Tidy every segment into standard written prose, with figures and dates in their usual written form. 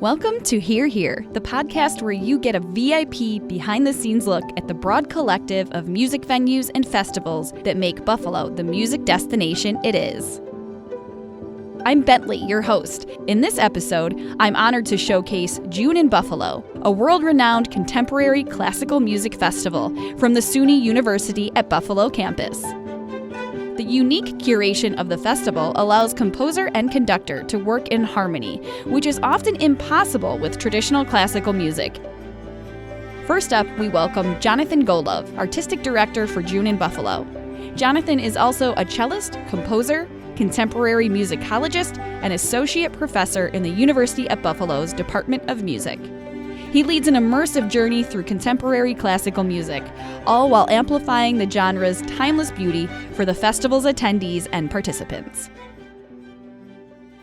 Welcome to Hear Here, the podcast where you get a VIP behind-the-scenes look at the broad collective of music venues and festivals that make Buffalo the music destination it is. I'm Bentley, your host. In this episode, I'm honored to showcase June in Buffalo, a world-renowned contemporary classical music festival from the SUNY University at Buffalo campus. The unique curation of the festival allows composer and conductor to work in harmony, which is often impossible with traditional classical music. First up, we welcome Jonathan Golove, Artistic Director for June in Buffalo. Jonathan is also a cellist, composer, contemporary musicologist, and associate professor in the University at Buffalo's Department of Music. He leads an immersive journey through contemporary classical music, all while amplifying the genre's timeless beauty for the festival's attendees and participants.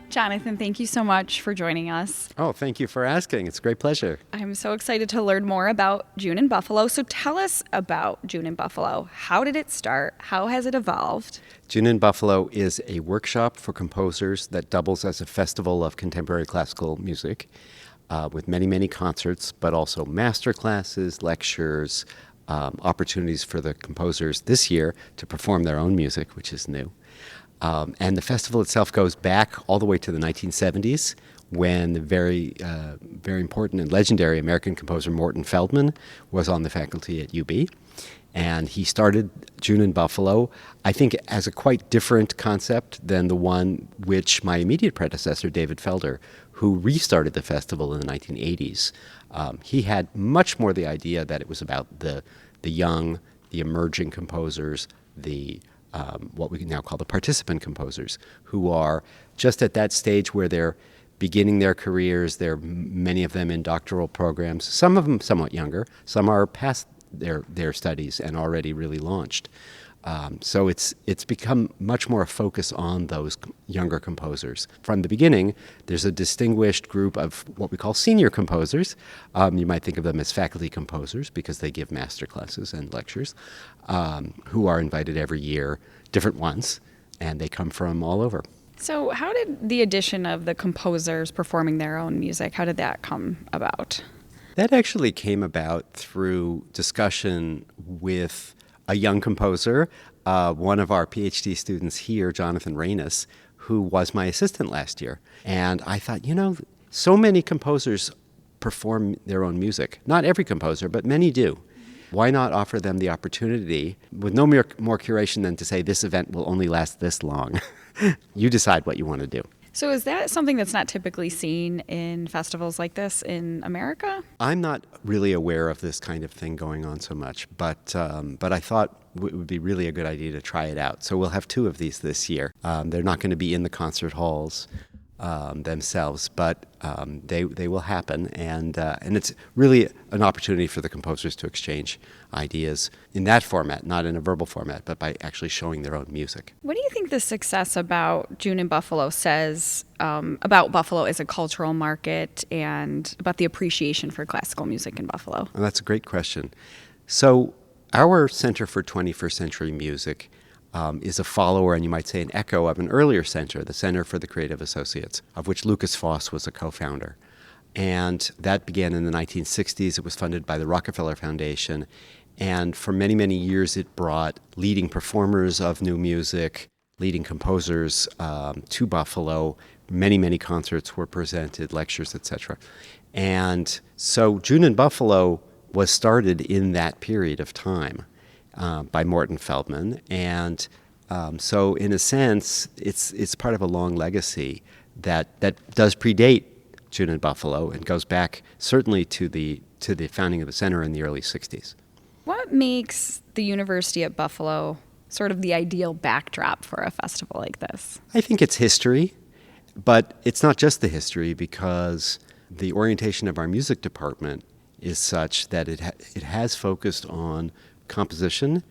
Jonathan, thank you so much for joining us. Oh, thank you for asking. It's a great pleasure. I'm so excited to learn more about June in Buffalo. So tell us about June in Buffalo. How did it start? How has it evolved? June in Buffalo is a workshop for composers that doubles as a festival of contemporary classical music. With many, many concerts, but also master classes, lectures, opportunities for the composers this year to perform their own music, which is new. And the festival itself goes back all the way to the 1970s, when the very important and legendary American composer Morton Feldman was on the faculty at UB. And he started June in Buffalo, I think, as a quite different concept than the one which my immediate predecessor, David Felder, who restarted the festival in the 1980s. He had much more the idea that it was about the young, the emerging composers, the what we now call the participant composers, who are just at that stage where they're beginning their careers. There are many of them in doctoral programs, some of them somewhat younger, some are past their studies and already really launched. So it's become much more a focus on those younger composers. From the beginning, there's a distinguished group of what we call senior composers. You might think of them as faculty composers because they give master classes and lectures, who are invited every year, different ones, and they come from all over. So how did the addition of the composers performing their own music, how did that come about? That actually came about through discussion with a young composer, one of our PhD students here, Jonathan Reynes, who was my assistant last year. And I thought, so many composers perform their own music. Not every composer, but many do. Why not offer them the opportunity with no more curation than to say this event will only last this long? You decide what you want to do. So is that something that's not typically seen in festivals like this in America? I'm not really aware of this kind of thing going on so much, but I thought it would be really a good idea to try it out. So we'll have two of these this year. They're not going to be in the concert halls themselves, but they will happen, and it's really an opportunity for the composers to exchange ideas in that format, not in a verbal format, but by actually showing their own music. What do you think the success about June in Buffalo says about Buffalo as a cultural market and about the appreciation for classical music in Buffalo? Well, that's a great question. So our Center for 21st Century Music is a follower, and you might say an echo of an earlier center, the Center for the Creative Associates, of which Lucas Foss was a co-founder. And that began in the 1960s. It was funded by the Rockefeller Foundation. And for many, many years, it brought leading performers of new music, leading composers to Buffalo. Many, many concerts were presented, lectures, etc. And so June in Buffalo was started in that period of time by Morton Feldman. And so in a sense, it's part of a long legacy that does predate June in Buffalo and goes back certainly to the founding of the center in the early 60s. What makes the University at Buffalo sort of the ideal backdrop for a festival like this? I think it's history, but it's not just the history, because the orientation of our music department is such that it has focused on composition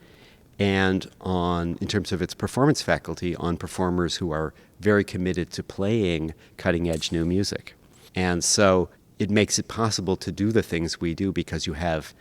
and on, in terms of its performance faculty, on performers who are very committed to playing cutting-edge new music. And so it makes it possible to do the things we do because you have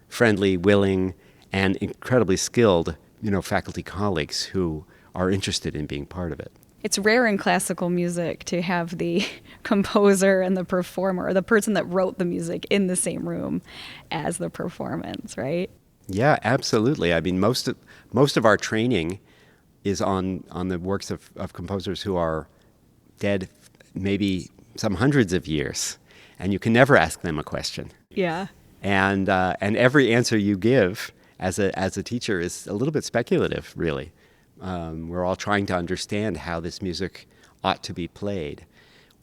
friendly, willing, and incredibly skilled, faculty colleagues who are interested in being part of it. It's rare in classical music to have the composer and the performer, or the person that wrote the music, in the same room as the performance, right? Yeah, absolutely. I mean, most of our training is on the works of composers who are dead maybe some hundreds of years, and you can never ask them a question. Yeah. And every answer you give as a teacher is a little bit speculative, really. We're all trying to understand how this music ought to be played.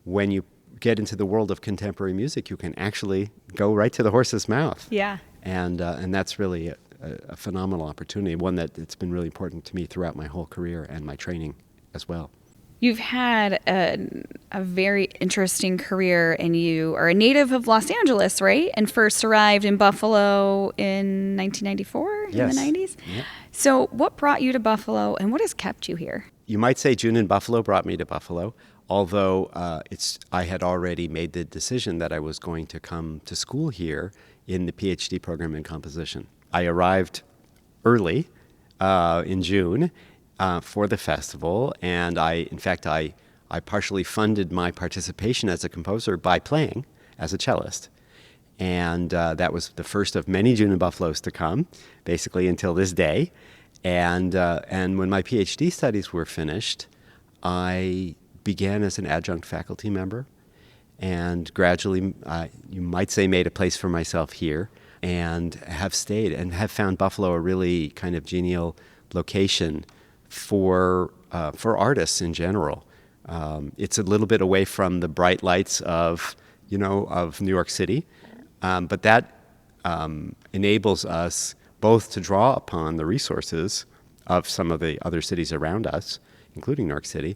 When you get into the world of contemporary music, you can actually go right to the horse's mouth. Yeah. And that's really a phenomenal opportunity, one that it's been really important to me throughout my whole career and my training as well. You've had a very interesting career, and you are a native of Los Angeles, right? And first arrived in Buffalo in 1994, Yes. in the 90s? Yep. So what brought you to Buffalo, and what has kept you here? You might say June in Buffalo brought me to Buffalo, although I had already made the decision that I was going to come to school here in the PhD program in composition. I arrived early in June for the festival, and I partially funded my participation as a composer by playing as a cellist. And that was the first of many June in Buffaloes to come, basically until this day. And when my PhD studies were finished, I began as an adjunct faculty member, and gradually, you might say, made a place for myself here, and have stayed and have found Buffalo a really kind of genial location for artists in general. It's a little bit away from the bright lights of New York City, but that enables us both to draw upon the resources of some of the other cities around us, including New York City,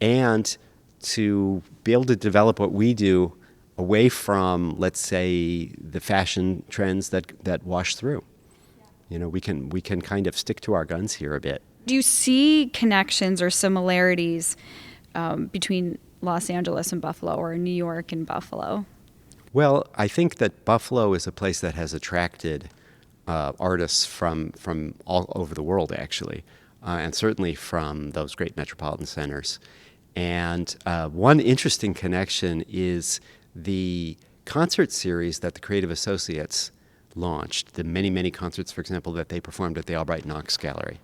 and to be able to develop what we do away from, let's say, the fashion trends that wash through. We can kind of stick to our guns here a bit. Do you see connections or similarities between Los Angeles and Buffalo, or New York and Buffalo? Well, I think that Buffalo is a place that has attracted artists from all over the world, actually, and certainly from those great metropolitan centers. And one interesting connection is the concert series that the Creative Associates launched, the many, many concerts, for example, that they performed at the Albright Knox Gallery.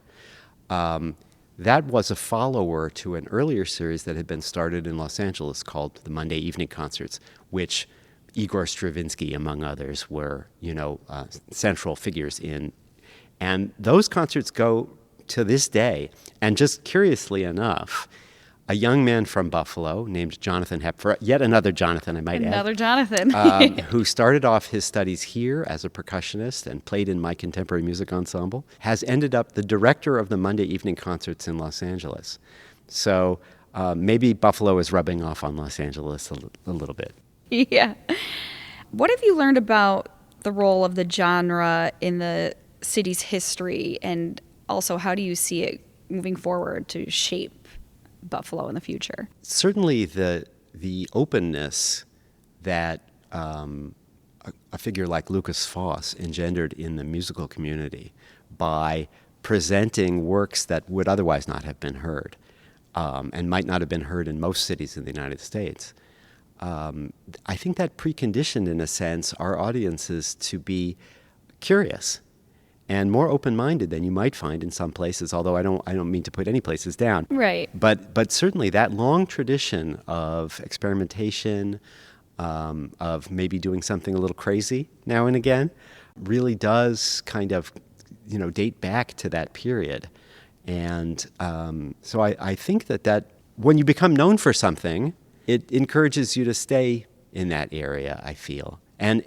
That was a follower to an earlier series that had been started in Los Angeles called the Monday Evening Concerts, which Igor Stravinsky, among others, were, central figures in. And those concerts go to this day. And just curiously enough, a young man from Buffalo named Jonathan Hepfer, yet another Jonathan, I might add. Another Jonathan. Who started off his studies here as a percussionist and played in my contemporary music ensemble, has ended up the director of the Monday Evening Concerts in Los Angeles. So maybe Buffalo is rubbing off on Los Angeles a little bit. Yeah. What have you learned about the role of the genre in the city's history, and also how do you see it moving forward to shape Buffalo in the future? Certainly the openness that a figure like Lucas Foss engendered in the musical community by presenting works that would otherwise not have been heard and might not have been heard in most cities in the United States. I think that preconditioned, in a sense, our audiences to be curious and more open-minded than you might find in some places, although I don't mean to put any places down. Right. But certainly that long tradition of experimentation, of maybe doing something a little crazy now and again, really does kind of, date back to that period. And so I think that when you become known for something, it encourages you to stay in that area, I feel. And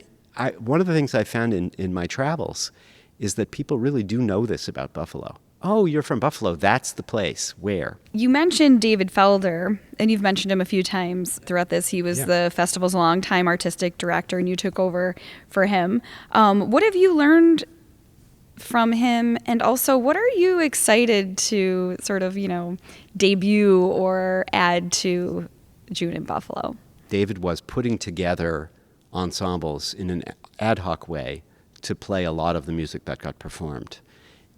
one of the things I found in my travels is that people really do know this about Buffalo. Oh, you're from Buffalo. That's the place. Where? You mentioned David Felder, and you've mentioned him a few times throughout this. He was the festival's longtime artistic director, and you took over for him. What have you learned from him? And also, what are you excited to sort of, debut or add to June in Buffalo? David was putting together ensembles in an ad hoc way to play a lot of the music that got performed.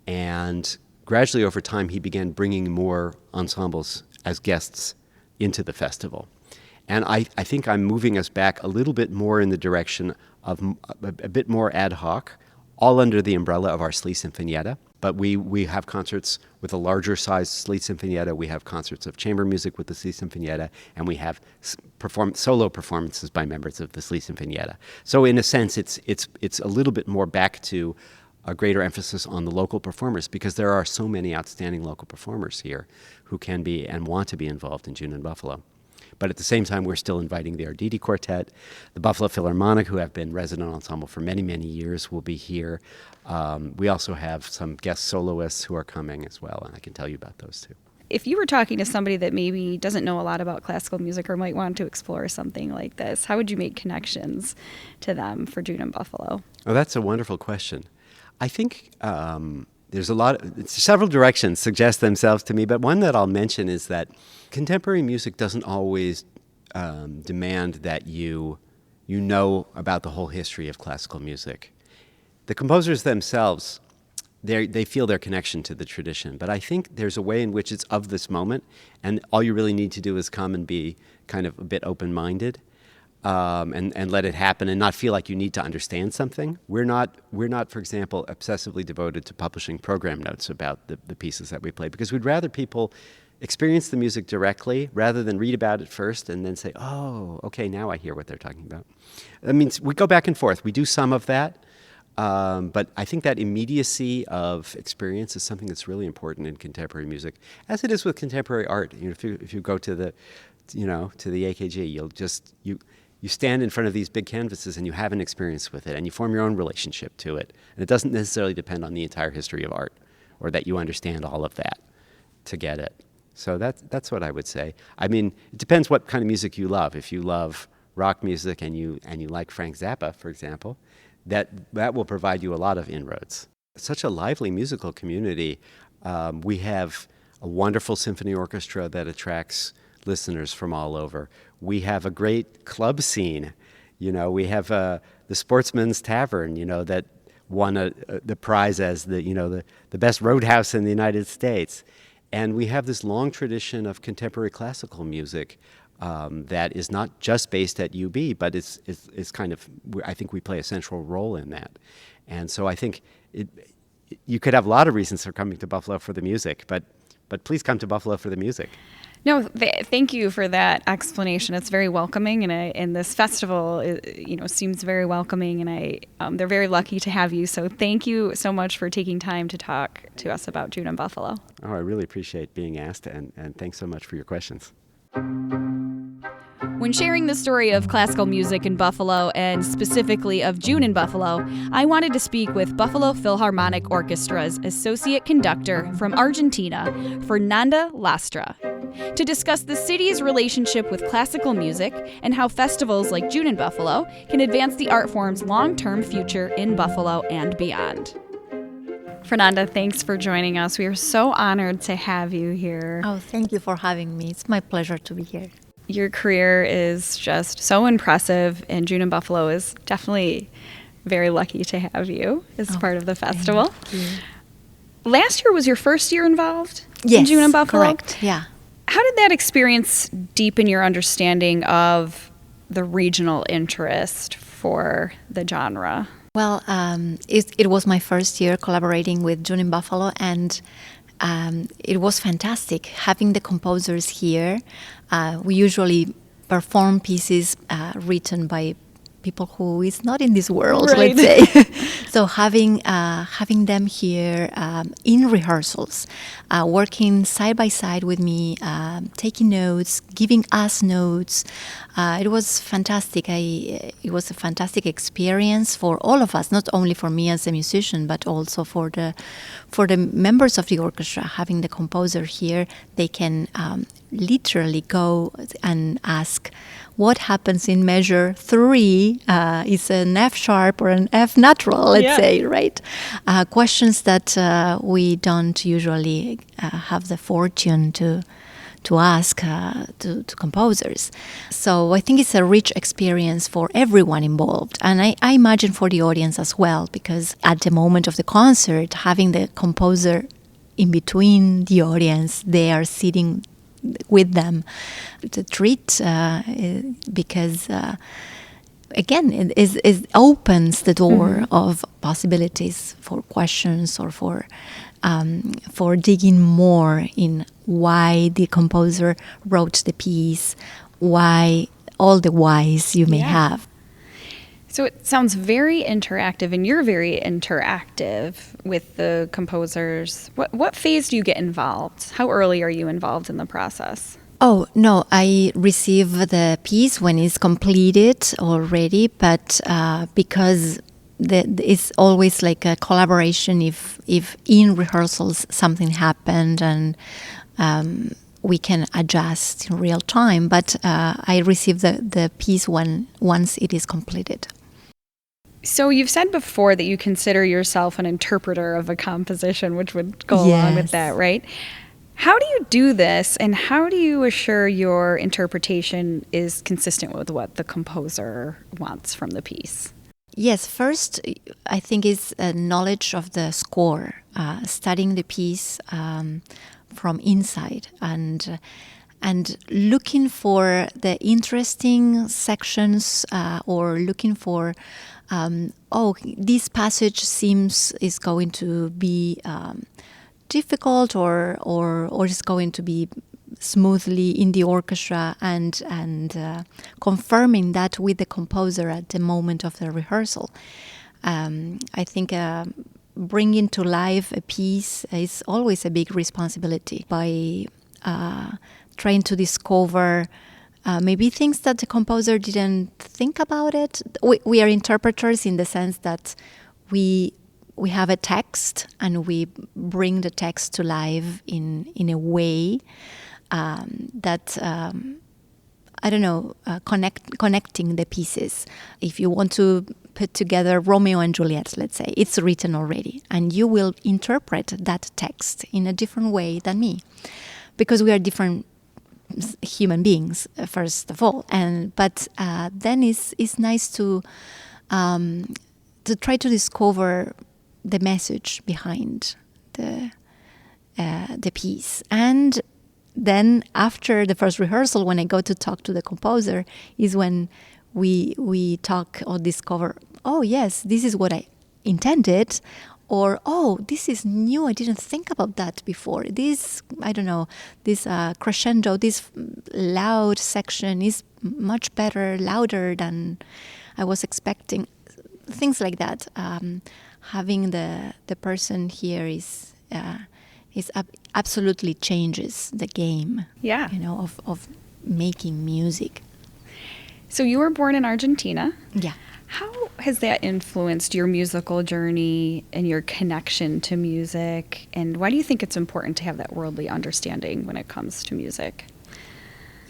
And gradually over time, he began bringing more ensembles as guests into the festival. And I think I'm moving us back a little bit more in the direction of a bit more ad hoc, all under the umbrella of our Sleet Sinfonietta. But we have concerts with a larger size Sleet Sinfonietta. We have concerts of chamber music with the Sleet Sinfonietta, and we have solo performances by members of the Sleet Sinfonietta. So in a sense, it's a little bit more back to a greater emphasis on the local performers, because there are so many outstanding local performers here who can be and want to be involved in June in Buffalo. But at the same time, we're still inviting the Arditi Quartet. The Buffalo Philharmonic, who have been resident ensemble for many, many years, will be here. We also have some guest soloists who are coming as well, and I can tell you about those too. If you were talking to somebody that maybe doesn't know a lot about classical music or might want to explore something like this, how would you make connections to them for June in Buffalo? Oh, that's a wonderful question. I think there's several directions suggest themselves to me, but one that I'll mention is that contemporary music doesn't always demand that you know about the whole history of classical music. The composers themselves, they feel their connection to the tradition, but I think there's a way in which it's of this moment, and all you really need to do is come and be kind of a bit open-minded. And let it happen and not feel like you need to understand something. We're not, for example, obsessively devoted to publishing program notes about the pieces that we play, because we'd rather people experience the music directly rather than read about it first and then say, oh, okay, now I hear what they're talking about. I mean, we go back and forth. We do some of that, but I think that immediacy of experience is something that's really important in contemporary music, as it is with contemporary art. You know, if you go to the AKG, you stand in front of these big canvases and you have an experience with it and you form your own relationship to it. And it doesn't necessarily depend on the entire history of art or that you understand all of that to get it. So that's what I would say. I mean, it depends what kind of music you love. If you love rock music and you like Frank Zappa, for example, that will provide you a lot of inroads. Such a lively musical community. We have a wonderful symphony orchestra that attracts listeners from all over. We have a great club scene. You know, we have the Sportsman's Tavern, that won the prize as the best roadhouse in the United States. And we have this long tradition of contemporary classical music that is not just based at UB, but it's kind of, I think we play a central role in that. And so I think you could have a lot of reasons for coming to Buffalo for the music, but please come to Buffalo for the music. No, thank you for that explanation. It's very welcoming, and this festival, seems very welcoming, and they're very lucky to have you. So thank you so much for taking time to talk to us about June in Buffalo. Oh, I really appreciate being asked, and thanks so much for your questions. When sharing the story of classical music in Buffalo, and specifically of June in Buffalo, I wanted to speak with Buffalo Philharmonic Orchestra's associate conductor from Argentina, Fernanda Lastra, to discuss the city's relationship with classical music and how festivals like June in Buffalo can advance the art form's long-term future in Buffalo and beyond. Fernanda, thanks for joining us. We are so honored to have you here. Oh, thank you for having me. It's my pleasure to be here. Your career is just so impressive, and June in Buffalo is definitely very lucky to have you as part of the festival. Thank you. Last year was your first year involved in Yes, June in Buffalo? correct, yeah. How did that experience deepen your understanding of the regional interest for the genre? Well, it was my first year collaborating with June in Buffalo, and it was fantastic having the composers here. We usually perform pieces written by people who is not in this world, right. let's say. So having them here in rehearsals, working side by side with me, taking notes, giving us notes, it was fantastic. It was a fantastic experience for all of us, not only for me as a musician, but also for the members of the orchestra. Having the composer here, they can literally go and ask, what happens in measure 3 is an F sharp or an F natural, let's say, right? Questions that we don't usually have the fortune to ask to composers. So I think it's a rich experience for everyone involved. And I imagine for the audience as well, because at the moment of the concert, having the composer in between the audience, they are sitting with them to treat because. Again, it opens the door of possibilities for questions or for digging more in why the composer wrote the piece, why all the whys you may have. So it sounds very interactive, and you're very interactive with the composers. What phase do you get involved? How early are you involved in the process? Oh, no, I receive the piece when it's completed already, but because it's always like a collaboration if in rehearsals something happened and we can adjust in real time, but I receive the piece once it is completed. So you've said before that you consider yourself an interpreter of a composition, which would go along with that, right? How do you do this, and how do you assure your interpretation is consistent with what the composer wants from the piece? Yes, first, I think is a knowledge of the score, studying the piece from inside and looking for the interesting sections or looking for, this passage seems is going to be difficult or is going to be smoothly in the orchestra and confirming that with the composer at the moment of the rehearsal. I think bringing to life a piece is always a big responsibility by trying to discover maybe things that the composer didn't think about it. We are interpreters in the sense that we have a text and we bring the text to life in a way that connecting the pieces. If you want to put together Romeo and Juliet, let's say, it's written already, and you will interpret that text in a different way than me, because we are different human beings, first of all. But then it's nice to try to discover the message behind the piece. And then after the first rehearsal, when I go to talk to the composer, is when we talk or discover, oh yes, this is what I intended, or oh, this is new, I didn't think about that before. This, I don't know, this crescendo, this loud section is much better, louder than I was expecting. Things like that. Having the person here is absolutely changes the game. Yeah. Of making music. So you were born in Argentina. Yeah. How has that influenced your musical journey and your connection to music? And why do you think it's important to have that worldly understanding when it comes to music?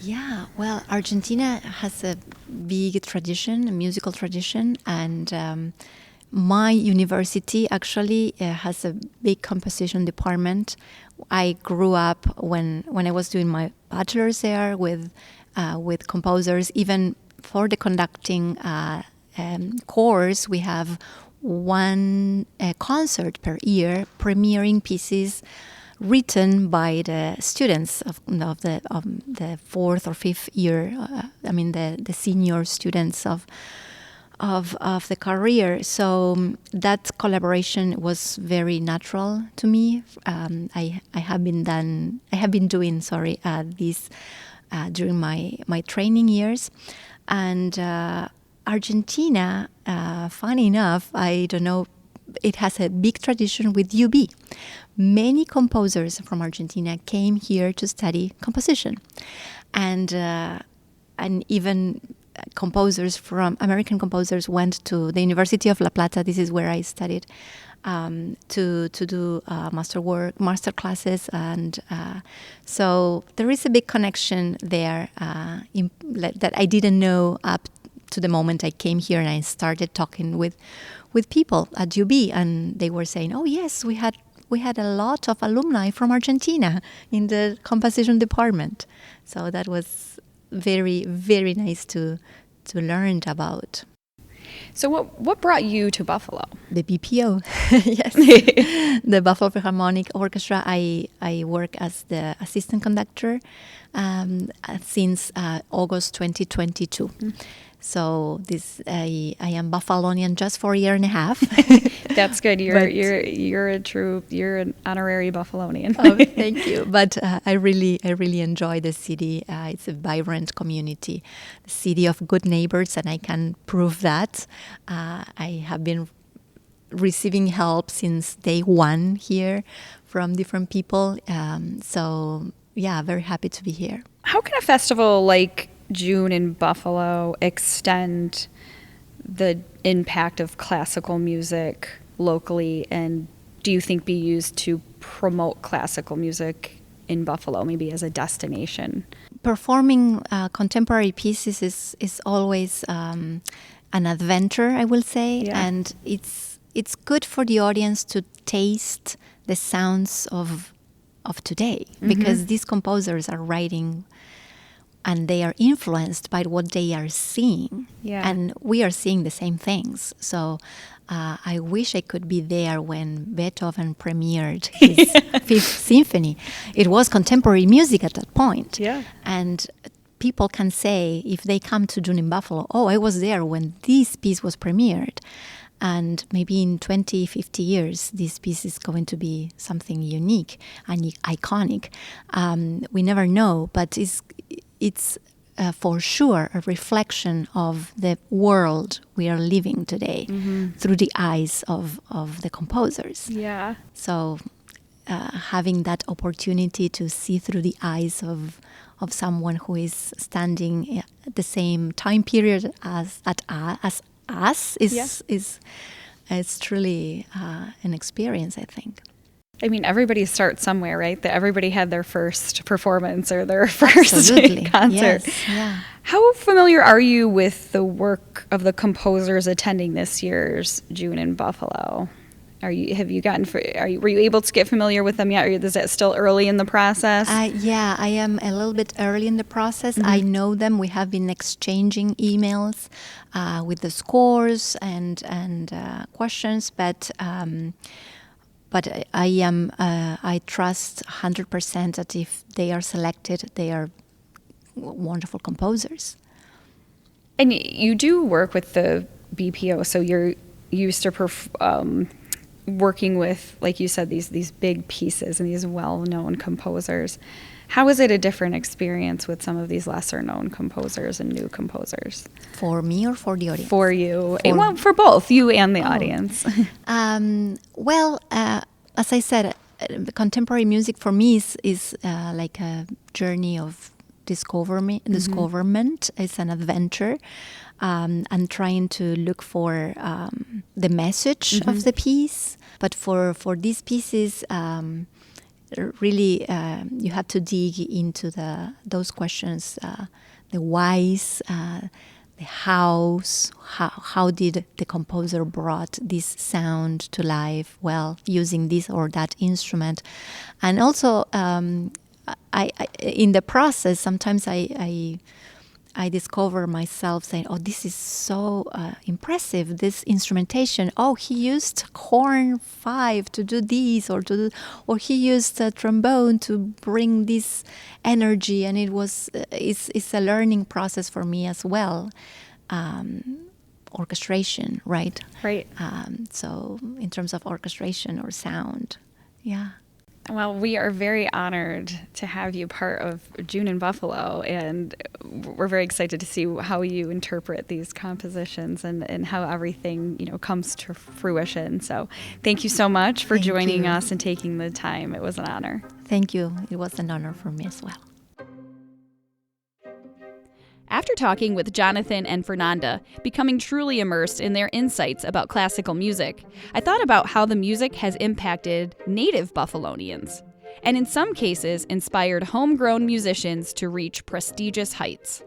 Yeah, well, Argentina has a big tradition, a musical tradition, and my university actually has a big composition department. I grew up when I was doing my bachelor's there with composers. Even for the conducting course, we have one concert per year, premiering pieces written by the students of the fourth or fifth year. The senior students of the career. So that collaboration was very natural to me. I have been doing this during my training years, and Argentina. Funny enough, I don't know. It has a big tradition with UB. Many composers from Argentina came here to study composition, and even American composers went to the University of La Plata. This is where I studied to do master classes, and so there is a big connection there that I didn't know up to the moment I came here and I started talking with people at UB, and they were saying, "Oh yes, we had a lot of alumni from Argentina in the composition department." So that was very, very nice to learn about. So what brought you to Buffalo? The BPO, yes. The Buffalo Philharmonic Orchestra. I work as the assistant conductor since August 2022. So I am Buffalonian just for a year and a half. That's good. You're an honorary Buffalonian. Oh, thank you. But I really enjoy the city. It's a vibrant community, the city of good neighbors, and I can prove that. I have been receiving help since day one here from different people. So yeah, very happy to be here. How can a festival like June in Buffalo extend the impact of classical music locally, and do you think be used to promote classical music in Buffalo, maybe as a destination? Performing contemporary pieces is always an adventure, I will say, and it's good for the audience to taste the sounds of today, because these composers are writing and they are influenced by what they are seeing. Yeah. And we are seeing the same things. So I wish I could be there when Beethoven premiered his Fifth Symphony. It was contemporary music at that point. Yeah. And people can say, if they come to June in Buffalo, oh, I was there when this piece was premiered. And maybe in 20, 50 years, this piece is going to be something unique and iconic. We never know, but it's for sure a reflection of the world we are living today through the eyes of the composers. Yeah. So having that opportunity to see through the eyes of someone who is standing at the same time period as us is truly an experience, I think. I mean, everybody starts somewhere, right? That everybody had their first performance or their first Absolutely. concert. Yes, yeah. How familiar are you with the work of the composers attending this year's June in Buffalo? Were you able to get familiar with them yet, or is that still early in the process? Yeah, I am a little bit early in the process. I know them. We have been exchanging emails with the scores and questions, but I trust 100% that if they are selected, they are wonderful composers. And you do work with the BPO, so you're used to working with, like you said, these big pieces and these well-known composers. How is it a different experience with some of these lesser-known composers and new composers? For me or for the audience? For you. For both, you and the audience. As I said, contemporary music for me is like a journey of discoverment. It's an adventure. And trying to look for the message of the piece. But for these pieces, really you have to dig into those questions, the whys, the hows, how did the composer brought this sound to life, well, using this or that instrument. And also, I in the process, sometimes I discover myself saying, oh, this is so impressive, this instrumentation. Oh, he used horn 5 to do this, or he used a trombone to bring this energy, and it's a learning process for me as well. Orchestration, right? Right. So in terms of orchestration or sound, yeah. Well, we are very honored to have you part of June in Buffalo, and we're very excited to see how you interpret these compositions and how everything, comes to fruition. So thank you so much for joining us and taking the time. It was an honor. Thank you. It was an honor for me as well. After talking with Jonathan and Fernanda, becoming truly immersed in their insights about classical music, I thought about how the music has impacted native Buffalonians, and in some cases inspired homegrown musicians to reach prestigious heights.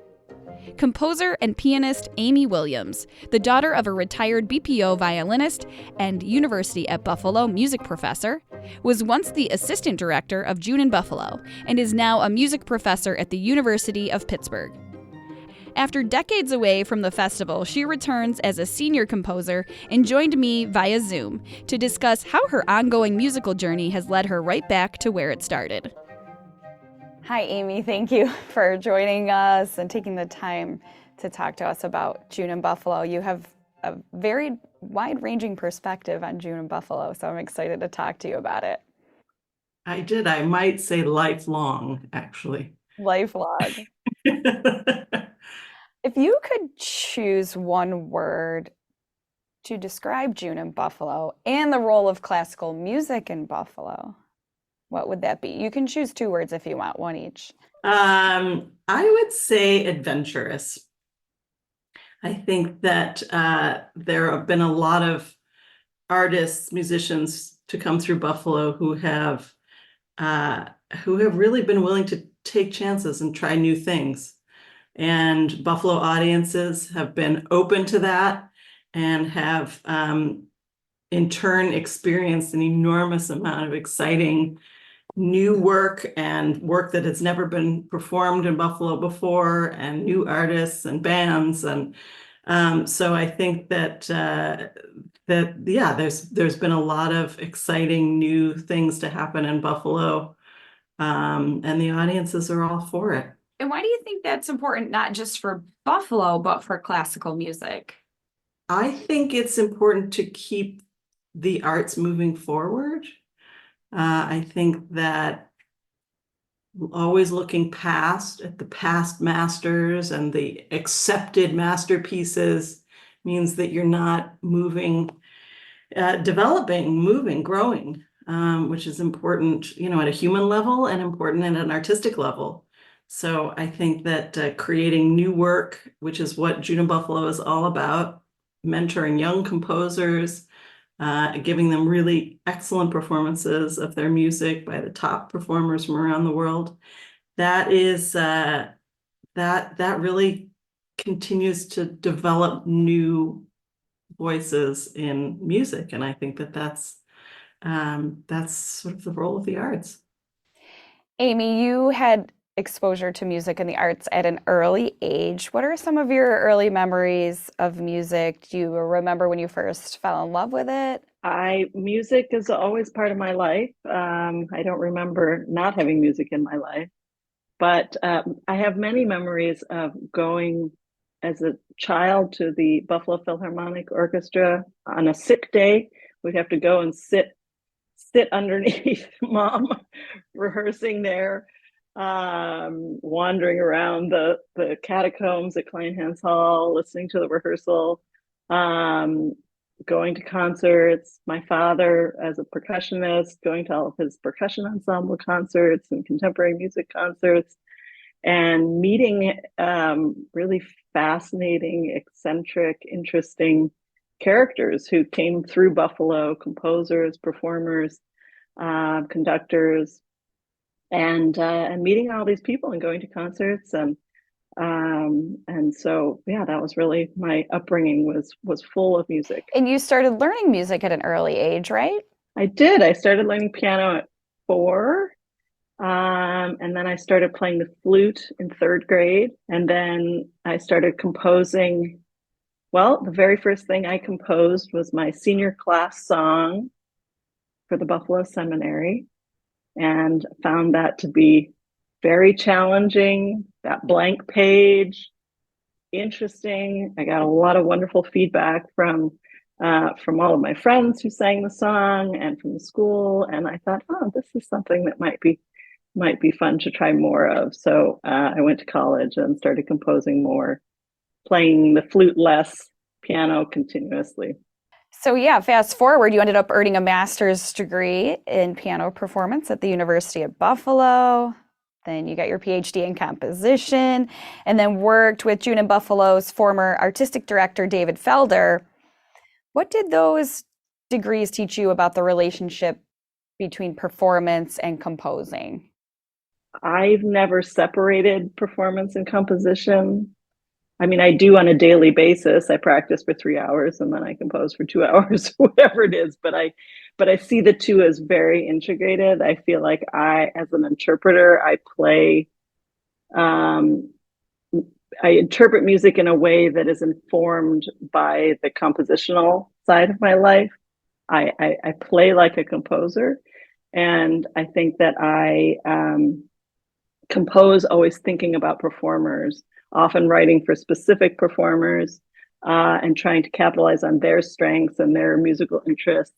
Composer and pianist Amy Williams, the daughter of a retired BPO violinist and University at Buffalo music professor, was once the assistant director of June in Buffalo and is now a music professor at the University of Pittsburgh. After decades away from the festival, she returns as a senior composer and joined me via Zoom to discuss how her ongoing musical journey has led her right back to where it started. Hi, Amy. Thank you for joining us and taking the time to talk to us about June in Buffalo. You have a very wide-ranging perspective on June in Buffalo, so I'm excited to talk to you about it. I did. I might say lifelong, actually. Lifelong. If you could choose one word to describe June in Buffalo and the role of classical music in Buffalo, what would that be? You can choose two words if you want, one each. I would say adventurous. I think that there have been a lot of artists, musicians to come through Buffalo who have really been willing to take chances and try new things. And Buffalo audiences have been open to that and have in turn experienced an enormous amount of exciting new work and work that has never been performed in Buffalo before, and new artists and bands. And so I think that there's been a lot of exciting new things to happen in Buffalo, and the audiences are all for it. And why do you think that's important, not just for Buffalo, but for classical music? I think it's important to keep the arts moving forward. I think that always looking past at the past masters and the accepted masterpieces means that you're not moving, developing, moving, growing, which is important, at a human level and important at an artistic level. So I think that creating new work, which is what June in Buffalo is all about, mentoring young composers, giving them really excellent performances of their music by the top performers from around the world. That is that really continues to develop new voices in music, and I think that's sort of the role of the arts. Amy, you had exposure to music and the arts at an early age. What are some of your early memories of music? Do you remember when you first fell in love with it? Music is always part of my life. I don't remember not having music in my life, but I have many memories of going as a child to the Buffalo Philharmonic Orchestra on a sick day. We'd have to go and sit underneath mom rehearsing there, wandering around the catacombs at Kleinhans Hall, listening to the rehearsal, going to concerts. My father, as a percussionist, going to all of his percussion ensemble concerts and contemporary music concerts, and meeting really fascinating, eccentric, interesting characters who came through Buffalo, composers, performers, conductors, and meeting all these people and going to concerts, and so that was really my upbringing, was full of music. And you started learning music at an early age, right? I did. I started learning piano at 4. And then I started playing the flute in 3rd grade. And then I started composing. Well, the very first thing I composed was my senior class song for the Buffalo Seminary, and found that to be very challenging, that blank page, interesting. I got a lot of wonderful feedback from all of my friends who sang the song and from the school. And I thought, this is something that might be fun to try more of. So I went to college and started composing more, playing the flute less, piano continuously. So fast forward, you ended up earning a master's degree in piano performance at the University of Buffalo. Then you got your PhD in composition, and then worked with June in Buffalo's former artistic director, David Felder. What did those degrees teach you about the relationship between performance and composing? I've never separated performance and composition. I mean, I do on a daily basis. I practice for 3 hours and then I compose for 2 hours, whatever it is. But I see the two as very integrated. I feel like as an interpreter, I play I interpret music in a way that is informed by the compositional side of my life. I play like a composer, and I think that I compose always thinking about performers, often writing for specific performers, and trying to capitalize on their strengths and their musical interests,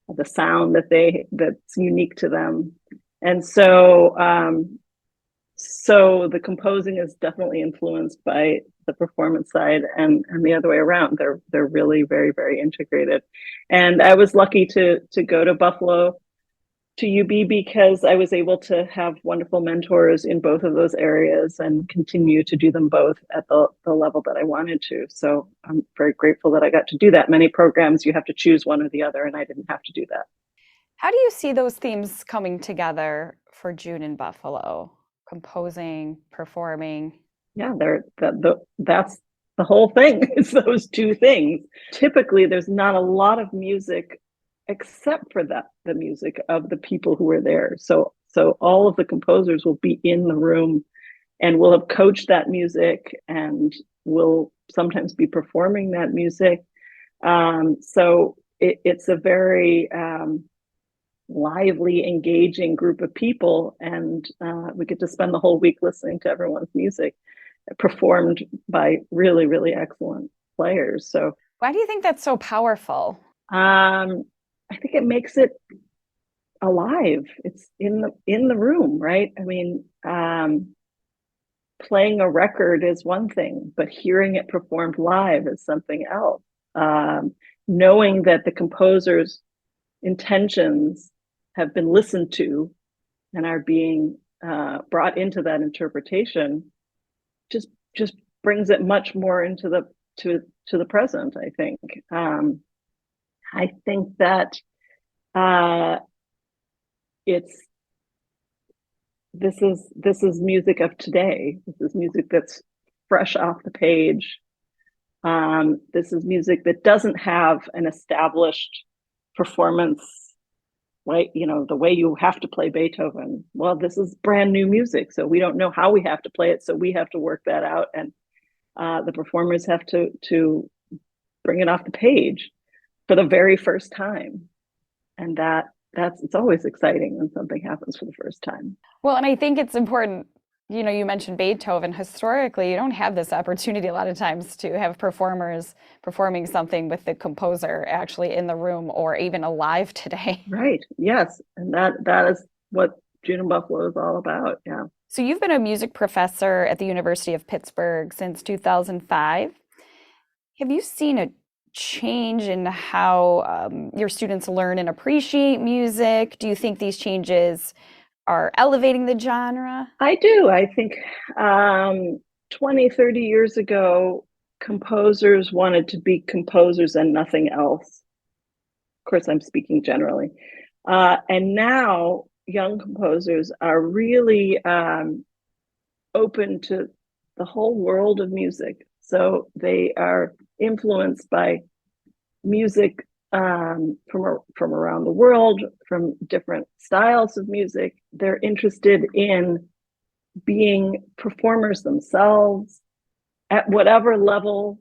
the sound that's unique to them. And so the composing is definitely influenced by the performance side, and the other way around. They're really very, very integrated. And I was lucky to go to Buffalo, to UB, because I was able to have wonderful mentors in both of those areas and continue to do them both at the level that I wanted to. So I'm very grateful that I got to do that. Many programs, you have to choose one or the other, and I didn't have to do that. How do you see those themes coming together for June in Buffalo? Composing, performing? Yeah, that's the whole thing. It's those two things. Typically, there's not a lot of music except for the music of the people who are there. So all of the composers will be in the room and will have coached that music and will sometimes be performing that music. So it's a very lively, engaging group of people, and we get to spend the whole week listening to everyone's music performed by really, really excellent players. So why do you think that's so powerful? I think it makes it alive. It's in the room, right? I mean, playing a record is one thing, but hearing it performed live is something else. Knowing that the composer's intentions have been listened to and are being brought into that interpretation just brings it much more into the present, I think. I think that this is music of today. This is music that's fresh off the page. This is music that doesn't have an established performance, right? You know, the way you have to play Beethoven. Well, this is brand new music, so we don't know how we have to play it, so we have to work that out, and the performers have to bring it off the page for the very first time. And it's always exciting when something happens for the first time. Well, and I think it's important, you know, you mentioned Beethoven. Historically, you don't have this opportunity a lot of times to have performers performing something with the composer actually in the room or even alive today. Right. Yes. And that is what June in Buffalo is all about. Yeah. So you've been a music professor at the University of Pittsburgh since 2005. Have you seen a change in how your students learn and appreciate music? Do you think these changes are elevating the genre? I do. I think 20, 30 years ago, composers wanted to be composers and nothing else. Of course, I'm speaking generally. And now young composers are really open to the whole world of music. So they are influenced by music from around the world, from different styles of music. They're interested in being performers themselves at whatever level.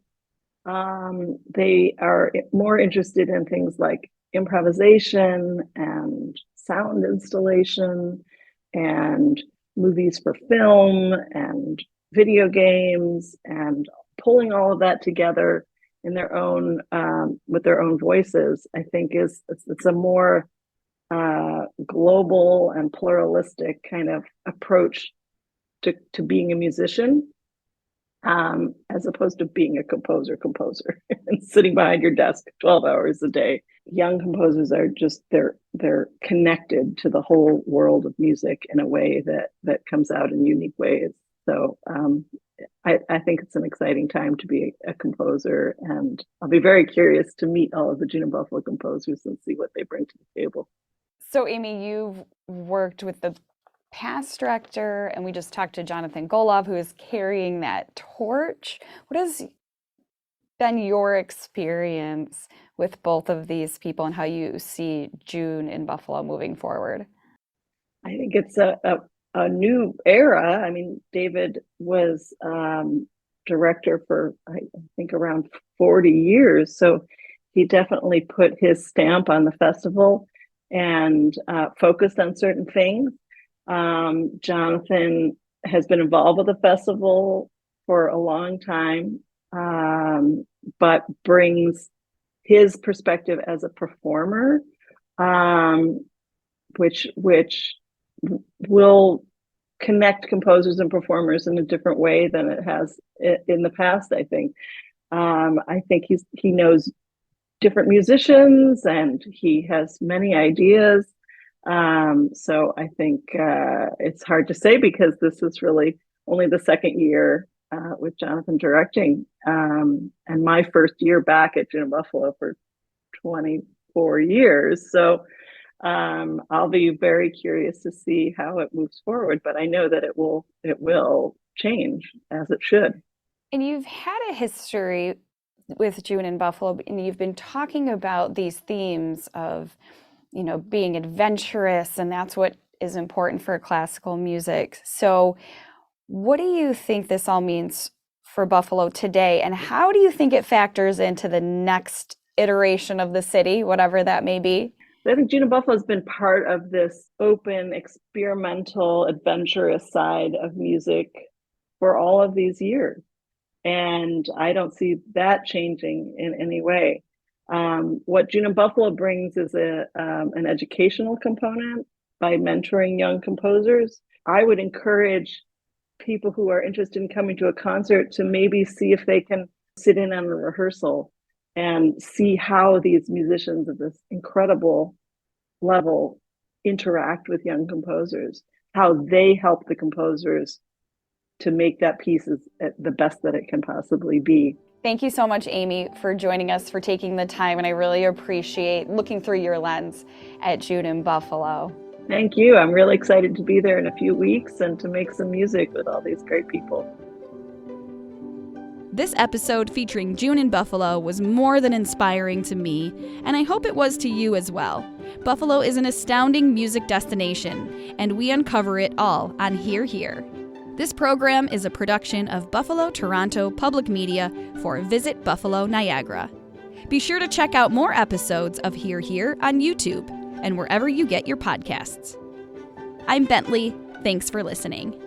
They are more interested in things like improvisation and sound installation and movies for film and video games, and pulling all of that together in their own with their own voices, I think it's a more global and pluralistic kind of approach to being a musician, as opposed to being a composer and sitting behind your desk 12 hours a day. Young composers are just they're connected to the whole world of music in a way that comes out in unique ways. So I think it's an exciting time to be a composer, and I'll be very curious to meet all of the June in Buffalo composers and see what they bring to the table. So Amy, you've worked with the past director, and we just talked to Jonathan Golove, who is carrying that torch. What has been your experience with both of these people and how you see June in Buffalo moving forward? I think it's a new era. I mean, David was director for, I think, around 40 years. So he definitely put his stamp on the festival and focused on certain things. Jonathan has been involved with the festival for a long time, but brings his perspective as a performer, which will connect composers and performers in a different way than it has in the past. I think he knows different musicians and he has many ideas. So I think it's hard to say because this is really only the second year with Jonathan directing, and my first year back at Juno Buffalo for 24 years. So I'll be very curious to see how it moves forward, but I know that it will change, as it should. And you've had a history with June in Buffalo, and you've been talking about these themes of, being adventurous, and that's what is important for classical music. So what do you think this all means for Buffalo today, and how do you think it factors into the next iteration of the city, whatever that may be? I think Juno Buffalo has been part of this open, experimental, adventurous side of music for all of these years. And I don't see that changing in any way. What Juno Buffalo brings is an educational component by mentoring young composers. I would encourage people who are interested in coming to a concert to maybe see if they can sit in on a rehearsal and see how these musicians of this incredible level interact with young composers, how they help the composers to make that piece the best that it can possibly be. Thank you so much, Amy, for joining us, for taking the time, and I really appreciate looking through your lens at June in Buffalo. Thank you. I'm really excited to be there in a few weeks and to make some music with all these great people. This episode featuring June in Buffalo was more than inspiring to me, and I hope it was to you as well. Buffalo is an astounding music destination, and we uncover it all on Hear Here. This program is a production of Buffalo Toronto Public Media for Visit Buffalo Niagara. Be sure to check out more episodes of Hear Here on YouTube and wherever you get your podcasts. I'm Bentley. Thanks for listening.